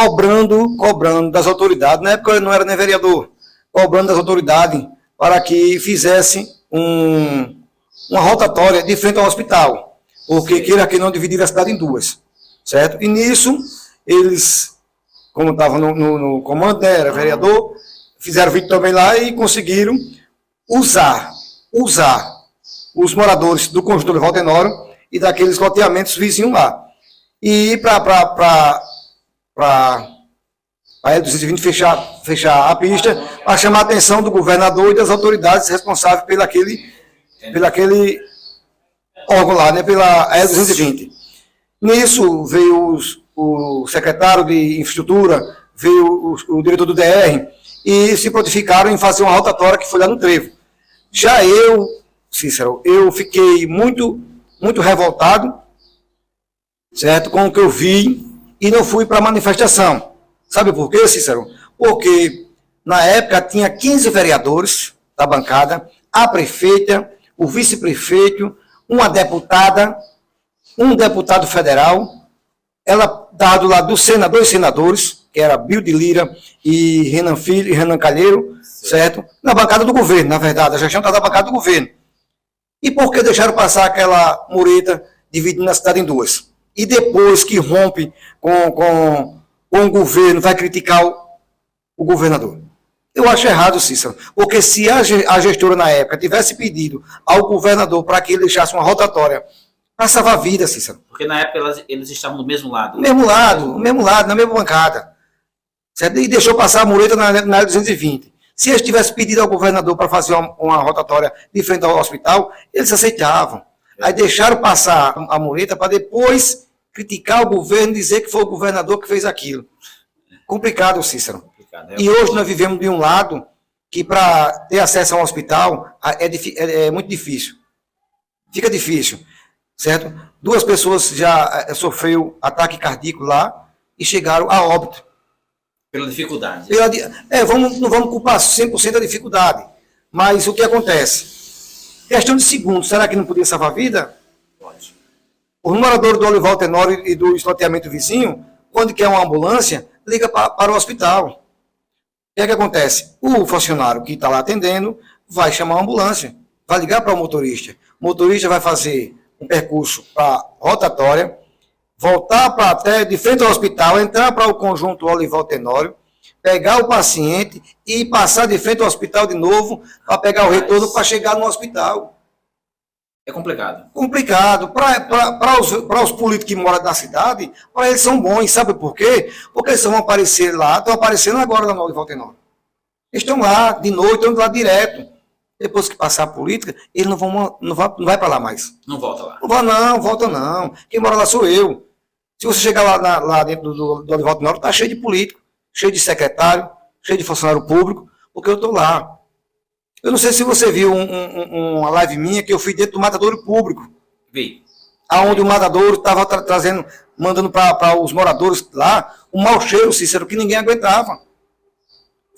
cobrando das autoridades, na época eu não era nem vereador, cobrando das autoridades para que fizessem uma rotatória de frente ao hospital, porque sim, queira que não dividir a cidade em duas, certo? E nisso, eles, como estavam no comando, né, era vereador, fizeram vídeo também lá e conseguiram usar os moradores do conjunto do Valdenório e daqueles loteamentos vizinhos lá. E para a L220 fechar a pista, para chamar a atenção do governador e das autoridades responsáveis pelo aquele órgão lá, né, pela L220. Nisso veio o secretário de infraestrutura, veio o diretor do DR, e se prontificaram em fazer uma rotatória que foi lá no Trevo. Já eu, Cícero, eu fiquei muito revoltado, certo, com o que eu vi, e não fui para a manifestação. Sabe por quê, Cícero? Porque na época tinha 15 vereadores da bancada, a prefeita, o vice-prefeito, uma deputada, um deputado federal, ela dado lá dois senadores, que era Bill de Lira e Renan Filho e Renan Calheiro, certo? Na bancada do governo, na verdade, a gestão está na bancada do governo. E por que deixaram passar aquela mureta dividindo a cidade em duas? E depois que rompe com o governo, vai criticar o governador? Eu acho errado, Cícero, porque se a gestora na época tivesse pedido ao governador para que ele deixasse uma rotatória para salvar a vida, Cícero. Porque na época eles estavam do mesmo lado. No mesmo lado, na mesma bancada. Certo? E deixou passar a mureta na L220. Se eles tivessem pedido ao governador para fazer uma rotatória de frente ao hospital, eles aceitavam. Aí deixaram passar a mureta para depois criticar o governo e dizer que foi o governador que fez aquilo. Complicado, Cícero. Complicado, E hoje nós vivemos de um lado que para ter acesso ao hospital é muito difícil. Fica difícil, certo? 2 pessoas já sofreu ataque cardíaco lá e chegaram a óbito. Pela dificuldade. Não vamos culpar 100% da dificuldade, mas o que acontece? Questão de segundos, será que não podia salvar a vida? Pode. O morador do Olival Tenório e do esloteamento vizinho, quando quer uma ambulância, liga para o hospital. O que acontece? O funcionário que está lá atendendo vai chamar uma ambulância, vai ligar para o motorista. O motorista vai fazer um percurso para rotatória, voltar para até de frente ao hospital, entrar para o conjunto Olival Tenório, pegar o paciente e passar de frente ao hospital de novo para pegar o retorno para chegar no hospital. É complicado. Complicado. Para os políticos que moram na cidade, para eles são bons. Sabe por quê? Porque eles vão aparecer lá, estão aparecendo agora no Olival Tenório. Eles estão lá de noite, estão lá direto. Depois que passar a política, ele não vai para lá mais. Não volta lá. Não volta não. Quem mora lá sou eu. Se você chegar lá dentro do Olival Tenório, está cheio de político, cheio de secretário, cheio de funcionário público, porque eu estou lá. Eu não sei se você viu uma live minha que eu fui dentro do matadouro público. Vi. Aonde o matadouro estava mandando para os moradores lá um mau cheiro, Cícero, que ninguém aguentava.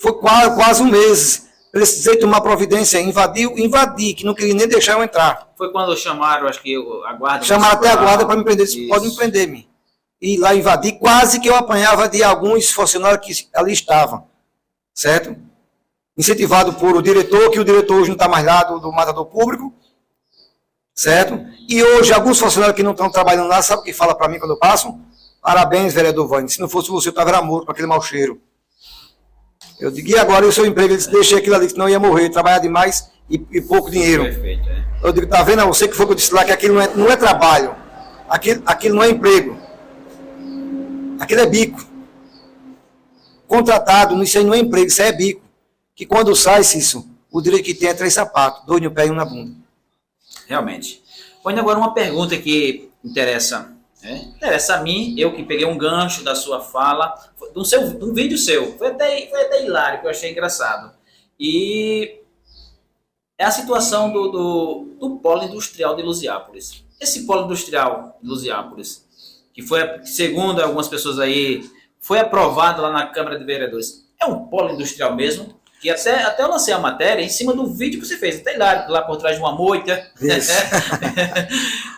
Foi quase um mês. Precisei tomar providência, invadi, que não queria nem deixar eu entrar. Foi quando chamaram, acho que a guarda. Chamaram até a guarda para me prender. Disse, pode me prender-me. E lá invadi, quase que eu apanhava de alguns funcionários que ali estavam. Certo? Incentivado por o diretor, que o diretor hoje não está mais lá do matador público. Certo? E hoje, alguns funcionários que não estão trabalhando lá, sabe o que fala para mim quando eu passo? Parabéns, vereador Vânia. Se não fosse você, eu estava morto com aquele mau cheiro. Eu digo, e agora o seu emprego? Ele disse, deixei aquilo ali, senão eu ia morrer, trabalhar demais e pouco dinheiro. Perfeito, é. Eu digo, tá vendo? Você que foi que eu disse lá que aquilo não é trabalho. Aquilo não é emprego. Aquilo é bico. Contratado, isso aí não é emprego, isso aí é bico. Que quando sai, isso, o direito que tem é 3 sapatos, 2 no pé e 1 na bunda. Realmente. Olha, agora uma pergunta que interessa a mim, eu que peguei um gancho da sua fala, de um vídeo seu, foi até hilário, que eu achei engraçado. E é a situação do polo industrial de Lusiápolis. Esse polo industrial de Lusiápolis, que foi, segundo algumas pessoas aí, foi aprovado lá na Câmara de Vereadores, é um polo industrial mesmo? Que até eu lancei a matéria em cima do vídeo que você fez, até lá por trás de uma moita. Isso.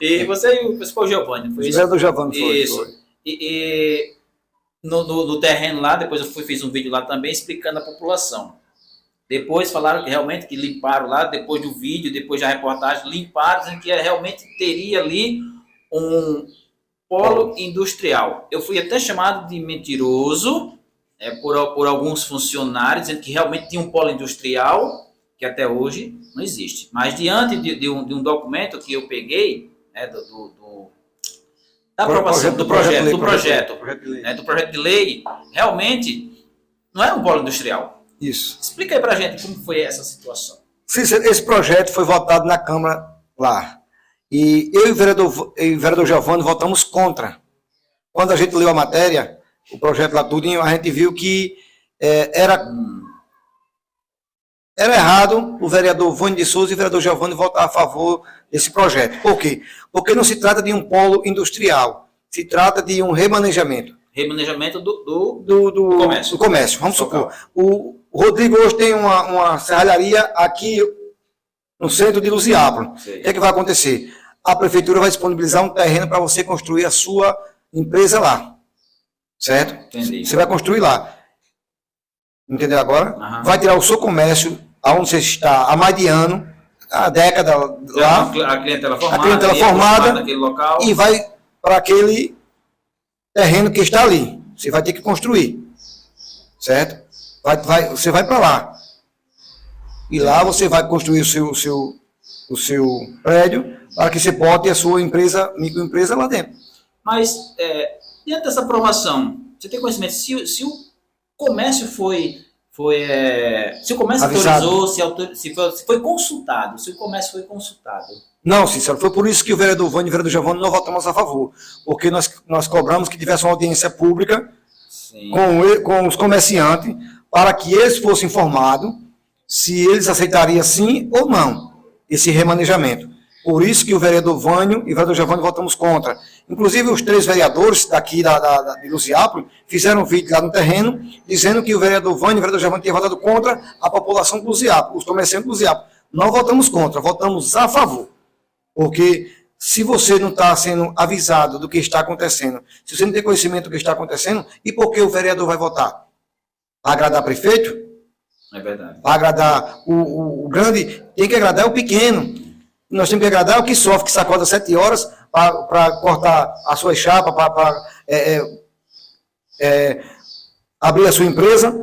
E você foi o Giovanni, foi isso? Do Giovanni foi. Isso. Foi. E no terreno lá, depois eu fiz um vídeo lá também explicando a população. Depois falaram que realmente que limparam lá, depois do vídeo, depois da reportagem, limparam, dizendo que realmente teria ali um polo industrial. Eu fui até chamado de mentiroso, por alguns funcionários, dizendo que realmente tinha um polo industrial, que até hoje não existe. Mas diante de um documento que eu peguei, da aprovação do projeto de lei, realmente não é um polo industrial. Isso. Explica aí pra gente como foi essa situação. Esse projeto foi votado na Câmara lá. E eu e o vereador Giovanni votamos contra. Quando a gente leu a matéria, o projeto lá tudinho, a gente viu que era errado o vereador Vânia de Souza e o vereador Giovanni votar a favor desse projeto. Por quê? Porque não se trata de um polo industrial, se trata de um remanejamento. Remanejamento do comércio. Do comércio, vamos supor. O Rodrigo hoje tem uma serralharia aqui no centro de Lusiápolis. O que é que vai acontecer? A prefeitura vai disponibilizar um terreno para você construir a sua empresa lá. Certo? Entendi. Você vai construir lá. Entendeu agora? Uhum. Vai tirar o seu comércio, aonde você está há mais de ano, há década lá. A clientela formada naquele local. E vai para aquele terreno que está ali. Você vai ter que construir. Certo? Você vai para lá. E lá você vai construir o seu prédio para que você bote a sua microempresa lá dentro. Mas, diante dessa aprovação, você tem conhecimento se o comércio se o comércio autorizou, se foi consultado, se o comércio foi consultado? Não, Cícero, foi por isso que o vereador Vânia e o vereador Giovanni não votamos a favor, porque nós cobramos que tivesse uma audiência pública com os comerciantes para que eles fossem informados se eles aceitariam sim ou não esse remanejamento. Por isso que o vereador Vânio e o vereador Giovanni votamos contra. Inclusive, os 3 vereadores daqui de Luziápolis fizeram um vídeo lá no terreno, dizendo que o vereador Vânio e o vereador Giovanni tinham votado contra a população de Luziápolis, os comerciantes de Luziápolis. Não votamos contra, votamos a favor. Porque se você não está sendo avisado do que está acontecendo, se você não tem conhecimento do que está acontecendo, e por que o vereador vai votar? Para agradar o prefeito? É verdade. Para agradar o grande, tem que agradar o pequeno. Nós temos que agradar o que sofre, que se acorda 7 horas para cortar a sua chapa, para abrir a sua empresa.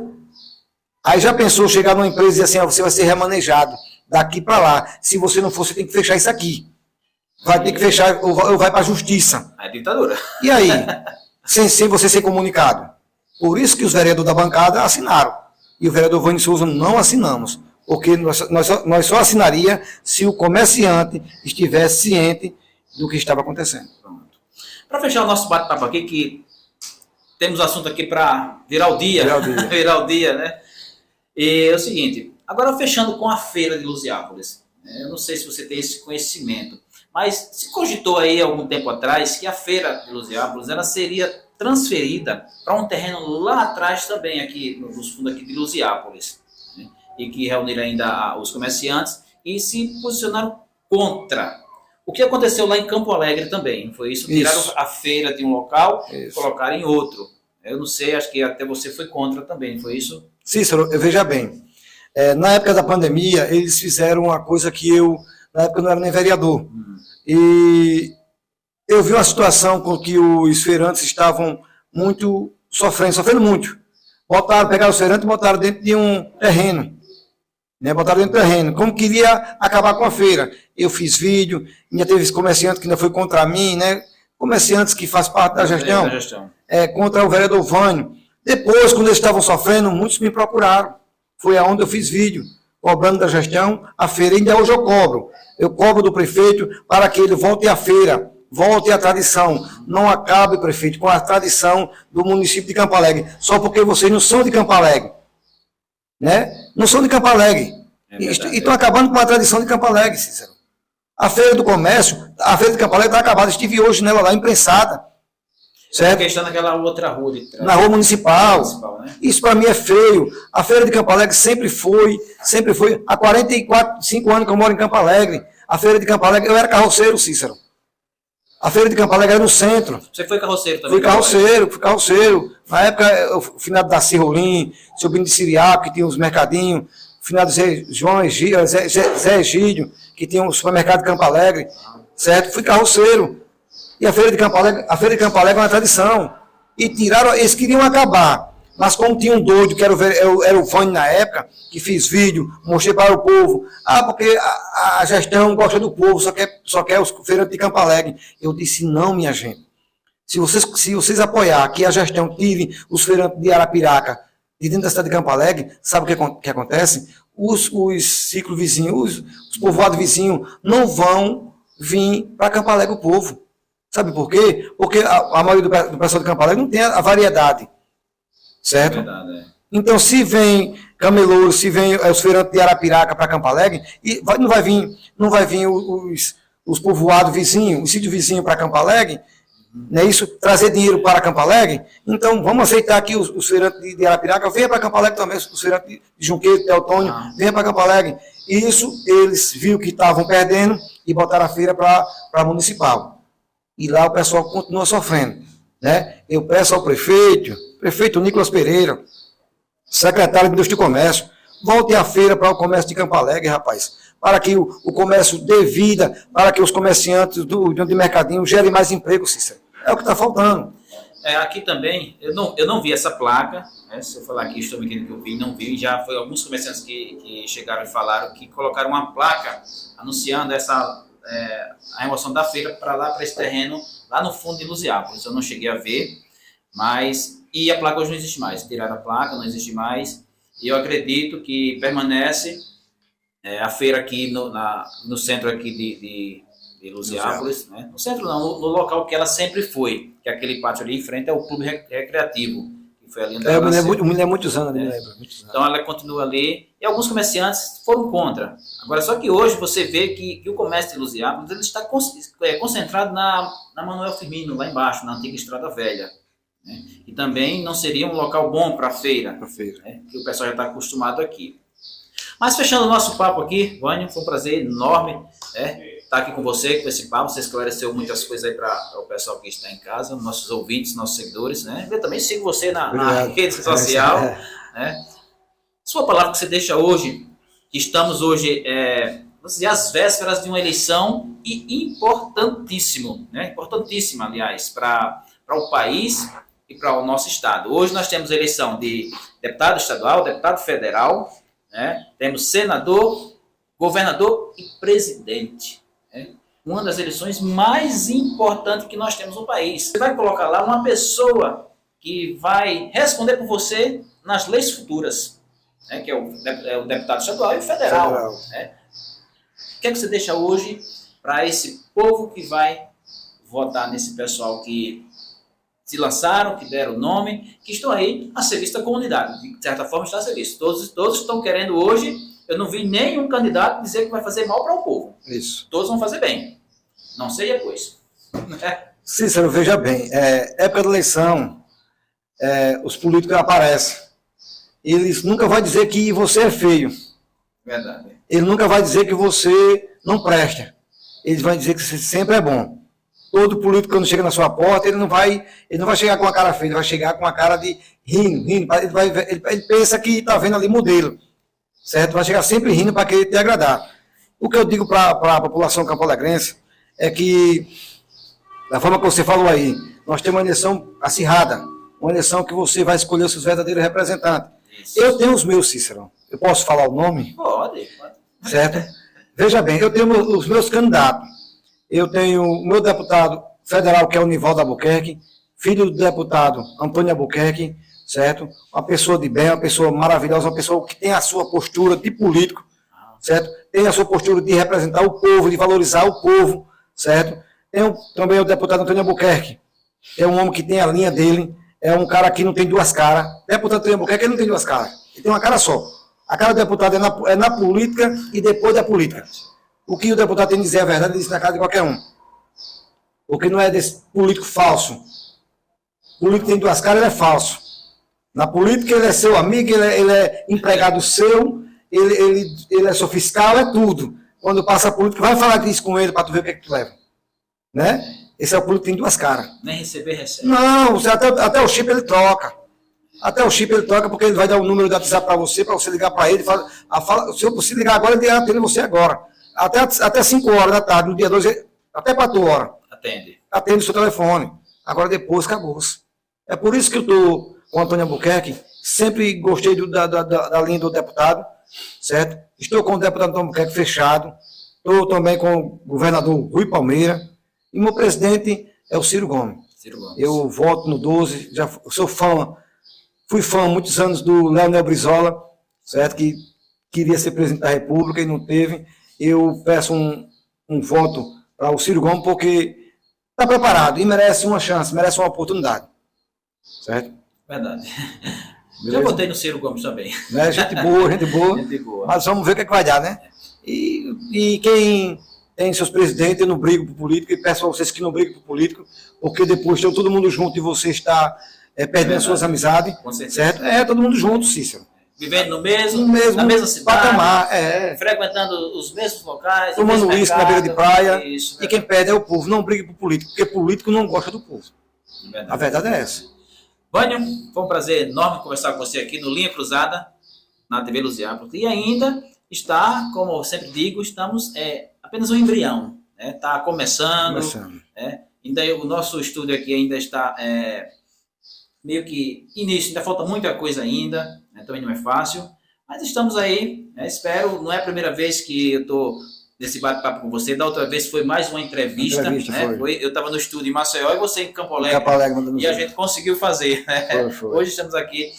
Aí já pensou chegar numa empresa e dizer assim, ó, você vai ser remanejado daqui para lá. Se você não for, você tem que fechar isso aqui. Vai ter que fechar ou vai para a justiça. É ditadura. E aí? sem você ser comunicado. Por isso que os vereadores da bancada assinaram. E o vereador Vânio Souza não assinamos. Porque nós só assinaria se o comerciante estivesse ciente do que estava acontecendo. Para fechar o nosso bate-papo aqui, que temos assunto aqui para virar o dia. Virar o dia, né? E é o seguinte, agora fechando com a feira de Luziápolis. Eu não sei se você tem esse conhecimento, mas se cogitou aí algum tempo atrás que a feira de Luziápolis ela seria transferida para um terreno lá atrás também, aqui nos fundos aqui de Luziápolis, né? E que reuniram ainda os comerciantes e se posicionaram contra. O que aconteceu lá em Campo Alegre também, foi isso? Tiraram a feira de um local e colocaram em outro. Eu não sei, acho que até você foi contra também, foi isso? Cícero, veja bem, na época da pandemia, eles fizeram uma coisa que na época eu não era nem vereador, e eu vi uma situação com que os feirantes estavam muito sofrendo muito. Pegaram os feirantes e botaram dentro de um terreno, né? Botaram dentro do terreno, como queria acabar com a feira. Eu fiz vídeo, ainda teve comerciante que ainda foi contra mim, né? Comerciantes que fazem parte da gestão, contra o vereador Vânio. Depois, quando eles estavam sofrendo, muitos me procuraram. Foi aonde eu fiz vídeo, cobrando da gestão a feira. Ainda hoje eu cobro. Eu cobro do prefeito para que ele volte à feira, volte à tradição. Não acabe, prefeito, com a tradição do município de Campo Alegre, só porque vocês não são de Campo Alegre. Né? Não são de Campo Alegre. E estão acabando com a tradição de Campo Alegre, Cícero. A feira do comércio, a feira de Campo Alegre está acabada. Estive hoje nela lá, imprensada. Certo? A questão naquela outra rua de trás. Na rua municipal. Né? Isso para mim é feio. A feira de Campo Alegre sempre foi. Há 45 anos que eu moro em Campo Alegre. A feira de Campo Alegre, eu era carroceiro, Cícero. A feira de Campo Alegre era no centro. Você foi carroceiro também? Fui carroceiro. Na época, o finado da Rolim, seu Bino de Siriaco, que tinha os mercadinhos, o finado Zé Egídio, que tinha um supermercado de Campo Alegre, certo? Fui carroceiro. E a feira de Campo Alegre é uma tradição. E tiraram, eles queriam acabar. Mas como tinha um doido, que era o Vânio na época, que fiz vídeo, mostrei para o povo, porque a gestão gosta do povo, só quer os feirantes de Campo Alegre. Eu disse, não, minha gente. Se vocês apoiar que a gestão tire os feirantes de Arapiraca de dentro da cidade de Campo Alegre, sabe o que acontece? Os ciclos vizinhos, os povoados vizinhos não vão vir para Campo Alegre o povo. Sabe por quê? Porque a maioria do pessoal de Campo Alegre não tem a variedade. Certo? É verdade, Então, se vem camelô, se vem os feirantes de Arapiraca para Campo Alegre, não vai vir os povoados vizinhos, os sítios vizinhos para Campo Alegre, não é isso? Trazer dinheiro para Campo Alegre. Então, vamos aceitar aqui os feirantes de Arapiraca, venha para Campo Alegre também, os feirantes de Junqueiro, Teotônio, venha para Campo Alegre. Isso, eles viram que estavam perdendo e botaram a feira para a municipal. E lá o pessoal continua sofrendo. Né? Eu peço ao prefeito Nicolas Pereira, secretário de Indústria e Comércio, volte à feira para o comércio de Campo Alegre, rapaz, para que o comércio dê vida, para que os comerciantes de mercadinho gerem mais emprego, Cícero. É o que está faltando. Aqui também, eu não vi essa placa, né? Se eu falar aqui, estou me que eu vi, não vi, já foi alguns comerciantes que chegaram e falaram que colocaram uma placa anunciando a remoção da feira para esse terreno, lá no fundo de Luziápolis. Eu não cheguei a ver, e a placa hoje não existe mais. Tiraram a placa, não existe mais. E eu acredito que permanece a feira aqui no centro aqui de Luziápolis, né? No centro não, no local que ela sempre foi, que é aquele pátio ali em frente é o clube recreativo, que foi ali onde Eu ela me nasceu. lembro, muitos anos, me lembro. Muitos anos. Então ela continua ali, e alguns comerciantes foram contra. Agora, só que hoje você vê que o comércio de Lusiápolis ele está concentrado na Manuel Firmino, lá embaixo, na antiga Estrada Velha. Né? E também não seria um local bom para a feira, né? Que o pessoal já está acostumado aqui. Mas fechando o nosso papo aqui, Vânio, foi um prazer enorme estar aqui com você, com esse papo. Você esclareceu muitas coisas aí para o pessoal que está em casa, nossos ouvintes, nossos seguidores. Né? Eu também sigo você na rede social. Né? Sua palavra que você deixa hoje, que estamos hoje, vamos dizer, às vésperas de uma eleição importantíssimo, né? Importantíssima, aliás, para o país e para o nosso estado. Hoje nós temos eleição de deputado estadual, deputado federal, né? Temos senador, governador e presidente. Né? Uma das eleições mais importantes que nós temos no país. Você vai colocar lá uma pessoa que vai responder por você nas leis futuras, né? Que é o deputado estadual e o federal. Né? O que é que você deixa hoje para esse povo que vai votar nesse pessoal que se lançaram, que deram o nome, que estão aí a serviço da comunidade? De certa forma está a serviço. Todos estão querendo hoje. Eu não vi nenhum candidato dizer que vai fazer mal para o povo. Isso. Todos vão fazer bem. Não sei depois. Cícero, veja bem, época da eleição, os políticos aparecem. Eles nunca vão dizer que você é feio. Verdade. Ele nunca vai dizer que você não presta. Eles vão dizer que você sempre é bom. Todo político, quando chega na sua porta, ele não vai chegar com a cara feia, ele vai chegar com a cara de rindo. Ele pensa que está vendo ali modelo. Certo? Vai chegar sempre rindo para querer te agradar. O que eu digo para a população campoalegrense é que, da forma que você falou aí, nós temos uma eleição acirrada, uma eleição que você vai escolher os seus verdadeiros representantes. Isso. Eu tenho os meus, Cícero. Eu posso falar o nome? Pode. Certo? Veja bem, eu tenho os meus candidatos. Eu tenho o meu deputado federal, que é o Nivaldo Albuquerque, filho do deputado Antônio Albuquerque, certo? Uma pessoa de bem, uma pessoa maravilhosa, uma pessoa que tem a sua postura de político, certo? Tem a sua postura de representar o povo, de valorizar o povo, certo? Tem também o deputado Antônio Albuquerque, é um homem que tem a linha dele, é um cara que não tem duas caras. O deputado Antônio Albuquerque, ele não tem duas caras, ele tem uma cara só. A cara do deputado é na política e depois da política. O que o deputado tem que dizer a verdade, ele diz na cara de qualquer um. Porque não é desse político falso. O político tem duas caras, ele é falso. Na política ele é seu amigo, ele é empregado seu, ele é seu fiscal, é tudo. Quando passa a política, vai falar disso com ele para tu ver o que é que tu leva. Né? Esse é o político que tem duas caras. Nem receber, recebe. Não, até o chip ele troca. Até o chip ele troca porque ele vai dar o número do WhatsApp para você ligar para ele. Se você ligar agora, ele atende você agora. Até 5 horas da tarde, no dia 2, até 4 horas. Atende o seu telefone. Agora depois, acabou-se. É por isso que eu estou com o Antônio Albuquerque. Sempre gostei da linha do deputado, certo? Estou com o deputado Antônio Albuquerque fechado. Estou também com o governador Rui Palmeira. E meu presidente é o Ciro Gomes. Eu voto no 12, já sou fã. Fui fã há muitos anos do Leonel Brizola, certo? Que queria ser presidente da República e não teve. Eu peço um voto para o Ciro Gomes porque está preparado e merece uma chance, merece uma oportunidade. Certo? Verdade. Beleza? Já votei no Ciro Gomes também. Né? Gente boa. Gente boa. Mas vamos ver o que vai dar, né? E quem tem seus presidentes, eu não brigo por político, e peço a vocês que não briguem por político, porque depois estão todo mundo junto e você está perdendo as suas amizades. Certo? Todo mundo junto, Cícero. Vivendo na mesma cidade, patamar, frequentando os mesmos locais, tomando uísque na beira de praia. Isso, e quem perde é o povo. Não brigue por político, porque político não gosta do povo. A verdade é essa. Vânio, foi um prazer enorme conversar com você aqui no Linha Cruzada, na TV Lusiápolis. E ainda está, como eu sempre digo, estamos apenas um embrião. Está começando. Ainda o nosso estúdio aqui ainda está meio que início, ainda falta muita coisa ainda, também não é fácil, mas estamos aí, espero, não é a primeira vez que eu estou nesse bate-papo com você, da outra vez foi mais uma entrevista eu estava no estúdio em Maceió e você em Campo Alegre e a gente conseguiu fazer, né? Foi. Hoje estamos aqui,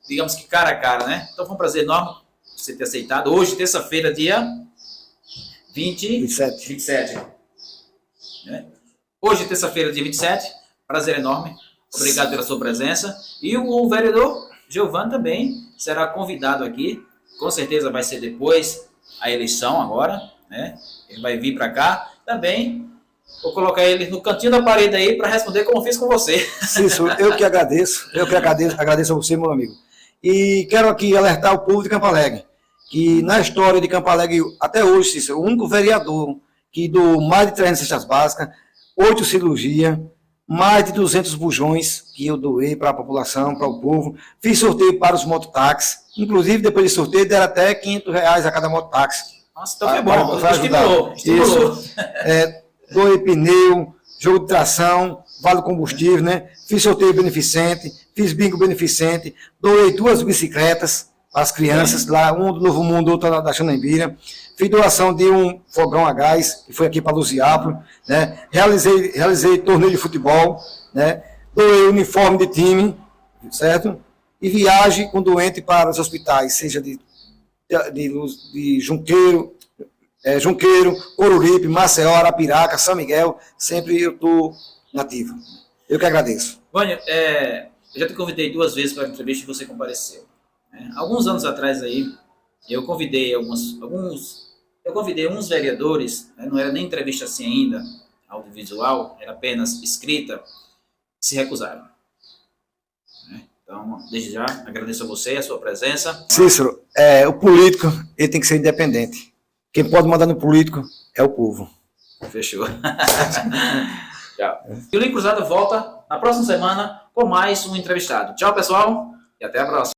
digamos que cara a cara, né? Então foi um prazer enorme você ter aceitado, hoje, terça-feira, dia 27. Né? Hoje, terça-feira, dia 27, prazer enorme. Obrigado pela sua presença. E o vereador Giovanni também será convidado aqui. Com certeza vai ser depois a eleição agora, né? Ele vai vir para cá. Também vou colocar ele no cantinho da parede aí para responder como eu fiz com você. Cícero, eu que agradeço a você, meu amigo. E quero aqui alertar o povo de Campo Alegre, que na história de Campo Alegre, até hoje, Cícero, o único vereador que doou mais de 300 cestas básicas, 8 cirurgias, mais de 200 bujões que eu doei para a população, para o povo. Fiz sorteio para os mototáxis. Inclusive, depois de sorteio, deram até R$500 a cada mototáxi. Nossa, então foi bom. Estimulou. Doei pneu, jogo de tração, vale combustível, né? Fiz sorteio beneficente, fiz bingo beneficente, doei 2 bicicletas para as crianças, lá, um do Novo Mundo, outro da Xanambira. Fiz doação de um fogão a gás, que foi aqui para Luziápolis, né? Realizei torneio de futebol, né? Doei uniforme de time, certo? E viagem com doente para os hospitais, seja de Junqueiro, Coruripe, Maceió, Arapiraca, São Miguel, sempre eu estou nativo. Eu que agradeço. Vânia, eu já te convidei 2 vezes para a entrevista e você compareceu. Né? Alguns anos atrás aí, eu convidei uns vereadores, né? Não era nem entrevista assim ainda, audiovisual, era apenas escrita, se recusaram. Né? Então, desde já, agradeço a você, a sua presença. Cícero, o político ele tem que ser independente. Quem pode mandar no político é o povo. Fechou. Tchau. E o Linha Cruzada volta na próxima semana com mais um entrevistado. Tchau, pessoal, e até a próxima.